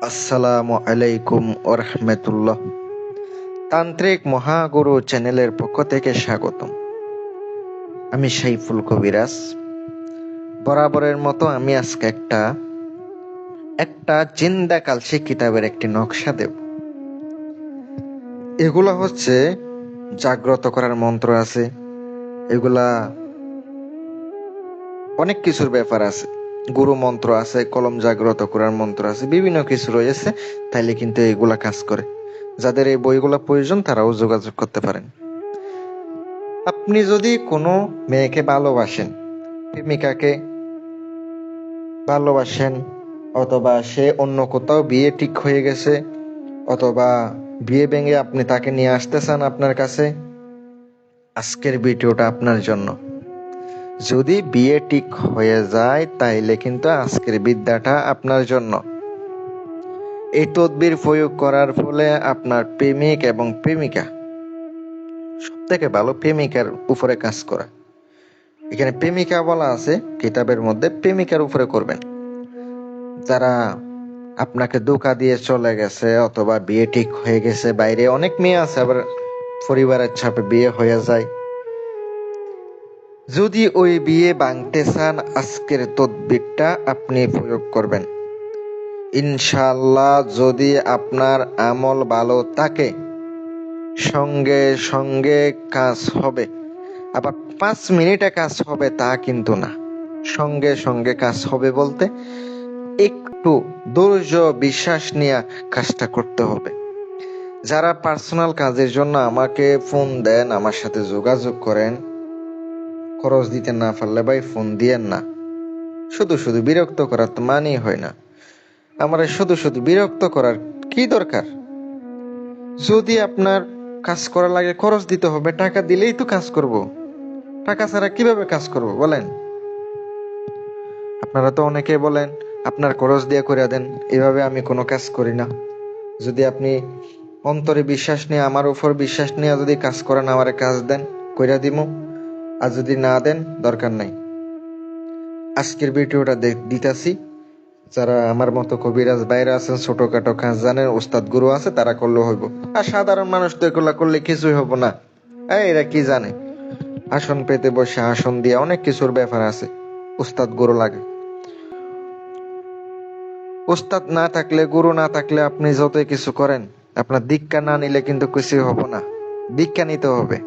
আসসালামু আলাইকুম ওরহমতুল্লাহ। তান্ত্রিক মহাগুরু চ্যানেলের পক্ষ থেকে স্বাগতম। আমি সাইফুল কবিরাজ। বরাবরের মতো আমি আজকে একটা জিন্দা কালসি কিতাবের একটি নকশা দেব। এগুলা হচ্ছে জাগ্রত করার মন্ত্র আছে, এগুলা অনেক কিছুর ব্যাপার আছে। গুরু মন্ত্র আছে, কলম জাগ্রত করার মন্ত্র আছে, বিভিন্ন কিছু রয়েছে। তাইলে কিন্তু এগুলা কাজ করে। যাদের এই বইগুলা প্রয়োজন তারাও যোগাযোগ করতে পারেন। আপনি যদি কোনো মেয়েকে ভালোবাসেন, প্রেমিকাকে ভালোবাসেন, অথবা সে অন্য কোথাও বিয়ে ঠিক হয়ে গেছে, অথবা বিয়ে ভেঙে আপনি তাকে নিয়ে আসতে চান আপনার কাছে, আজকের ভিডিওটা আপনার জন্য। যদি বিয়ে ঠিক হয়ে যায় তাইলে কিন্তু আজকের বিদ্যাটা আপনার জন্য। এই তদবির প্রয়োগ করার ফলে আপনার প্রেমিক এবং প্রেমিকা, সব থেকে ভালো প্রেমিকার উপরে কাজ করা। এখানে প্রেমিকা বলা আছে কিতাবের মধ্যে, প্রেমিকার উপরে করবেন। যারা আপনাকে ধোঁকা দিয়ে চলে গেছে, অথবা বিয়ে ঠিক হয়ে গেছে, বাইরে অনেক মেয়ে আছে, আবার পরিবারের চাপে বিয়ে হয়ে যায়। যদি ওই বিয়ে ভাঙতে চান, আজকের তদবিরটা আপনি প্রয়োগ করবেন। ইনশাআল্লাহ যদি আপনার আমল ভালো থাকে, সঙ্গে সঙ্গে কাজ হবে। আবার 5 মিনিটে কাজ হবে তা কিন্তু না। সঙ্গে সঙ্গে কাজ হবে বলতে একটু ধৈর্য বিশ্বাস নিয়ে কাজটা করতে হবে। যারা পার্সোনাল কাজের জন্য আমাকে ফোন দেন, আমার সাথে যোগাযোগ করেন, খরচ দিতে না পারলে ভাই ফোন দিয়েন না। শুধু শুধু বিরক্ত করার তো মানেই হয় না। আমার শুধু শুধু বিরক্ত করার কি দরকার? যদি আপনার কাজ করা লাগে খরচ দিতে হবে, টাকা দিলেই তো কাজ করব। টাকা ছাড়া কিভাবে কাজ করব বলেন? আপনারা তো অনেকে বলেন আপনার খরচ দিয়ে করে দেন। এভাবে আমি কোনো কাজ করি না। যদি আপনি অন্তরে বিশ্বাস নিয়ে, আমার উপর বিশ্বাস নিয়ে যদি কাজ করেন, আমার কাজ দেন, কইরা দিমু। আর যদি না দেন, দরকার নাই। আজকের ভিডিওটা দিতাছি। যারা আমার মতো কবিরাজ বাইরে আছেন, ছোটখাটো কাজ জানেন, ওস্তাদ গুরু আছে, তারা করলে হইব। আর সাধারণ মানুষ তো এগুলা করলে কিছুই হবো না। এরা কি জানে? আসন পেতে বসে আসন দিয়ে অনেক কিছুর ব্যাপার আছে। ওস্তাদ গুরু লাগে। ওস্তাদ না থাকলে, গুরু না থাকলে আপনি যতই কিছু করেন, আপনার দীক্ষা না নিলে কিন্তু কিছুই হবো না। দীক্ষা নিতে হবে।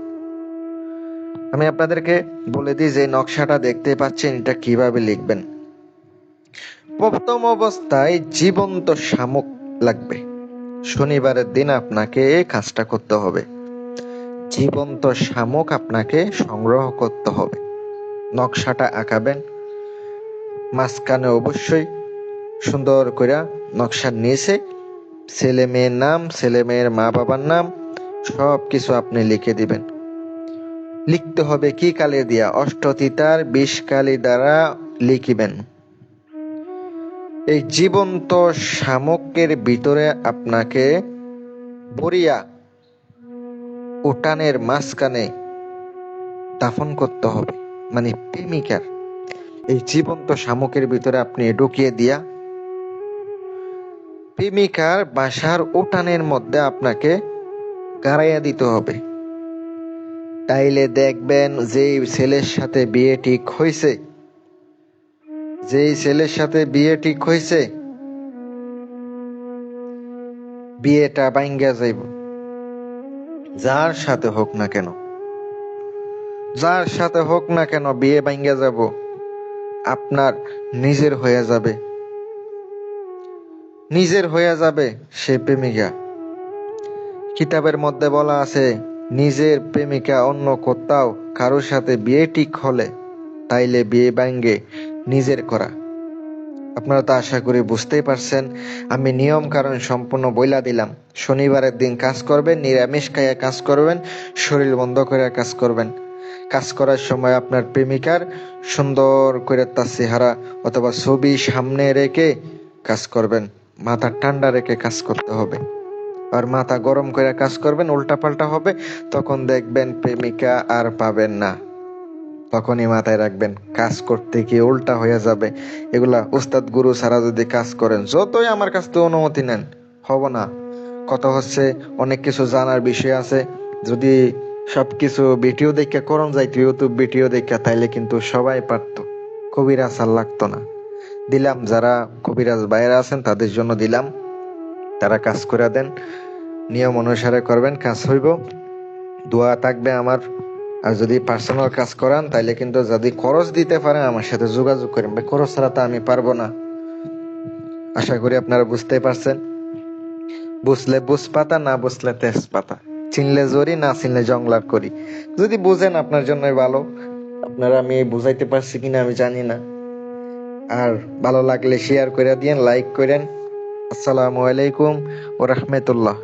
আমি আপনাদেরকে বলে দিই যে নকশাটা দেখতে পাচ্ছেন, এটা কিভাবে লিখবেন। প্রথম অবস্থায় জীবন্ত শামুক লাগবে। শনিবারের দিন আপনাকে কাজটা করতে হবে। জীবন্ত শামুক আপনাকে সংগ্রহ করতে হবে। নকশাটা আঁকাবেন। মাঝখানে অবশ্যই সুন্দর করে নকশার নিচে ছেলে মেয়ের নাম, ছেলে মেয়ের মা বাবার নাম, সব কিছু আপনি লিখে দিবেন। লিখতে হবে কি কালি দিয়া? অষ্টতিতার 20 কালি দ্বারা লিখিবেন। এই জীবন্ত শামুকের ভিতরে আপনাকে বরিয়া উঠানের মাঝখানে দাফন করতে হবে। মানে প্রেমিকার এই জীবন্ত শামুকের ভিতরে আপনি ঢুকিয়ে দিয়া প্রেমিকার বাসার উঠানের মধ্যে আপনাকে গাড়াইয়া দিতে হবে। তাইলে দেখবেন যেই ছেলের সাথে বিয়ে ঠিক হয়েছে, বিয়েটা ভাঙ্গা যাইব। যার সাথে হোক না কেন, বিয়ে ভাঙ্গা যাব। আপনার নিজের হয়ে যাবে সে প্রেমিকা। কিতাবের মধ্যে বলা আছে, নিজের প্রেমিকা অন্য কোথাও কারোর সাথে বিয়ে ঠিক হলে তাইলে বিয়ে ভাঙ্গে নিজের করা। আপনারা তো আশা করি বুঝতেই পারছেন। আমি নিয়ম কারণ সম্পূর্ণ বইলা দিলাম। শনিবারের দিন কাজ করবেন, নিরামিষ খাইয়া কাজ করবেন, শরীর বন্ধ করে কাজ করবেন। কাজ করার সময় আপনার প্রেমিকার সুন্দর করে তার চেহারা অথবা ছবি সামনে রেখে কাজ করবেন। মাথা ঠান্ডা রেখে কাজ করতে হবে। আর মাথা গরম করে কাজ করবেন, উল্টা পাল্টা হবে, তখন দেখবেন প্রেমিকা আর পাবেন না। তখনই মাথায় রাখবেন, কাজ করতে গিয়ে উল্টা হয়ে যাবে। এগুলা উস্তাদ গুরু ছাড়া যদি কাজ করেন, যতই আমার কাছ থেকে অনুমতি নেন, হব না। কথা হচ্ছে অনেক কিছু জানার বিষয় আছে। যদি সবকিছু ভিডিও দেখে করণ যাইতো, ইউটিউব ভিডিও দেখে, তাইলে কিন্তু সবাই পারতো, কবিরাজ আর লাগতো না। দিলাম, যারা কবিরাজ বাইরে আছেন তাদের জন্য দিলাম, তারা কাজ করে দেন, নিয়ম অনুসারে করবেন, কাজ হইব। দোয়া থাকবে আমার। আর যদি পার্সোনাল কাজ করান, তাইলে কিন্তু যদি খরচ দিতে পারেন আমার সাথে যোগাযোগ করেন ভাই, খরচ ছাড়া তো আমি পারবো না। আশা করি আপনারা বুঝতে পারছেন। বুঝলে বুঝ পাতা, না বুঝলে তেজপাতা, চিনলে জরি, না চিনলে জংলার করি। যদি বুঝেন আপনার জন্যই ভালো। আপনারা আমি বুঝাইতে পারছি কিনা আমি জানি না। আর ভালো লাগলে শেয়ার করে দিয়েন, লাইক করেন। আসসালামু আলাইকুম ওয়া রাহমাতুল্লাহ।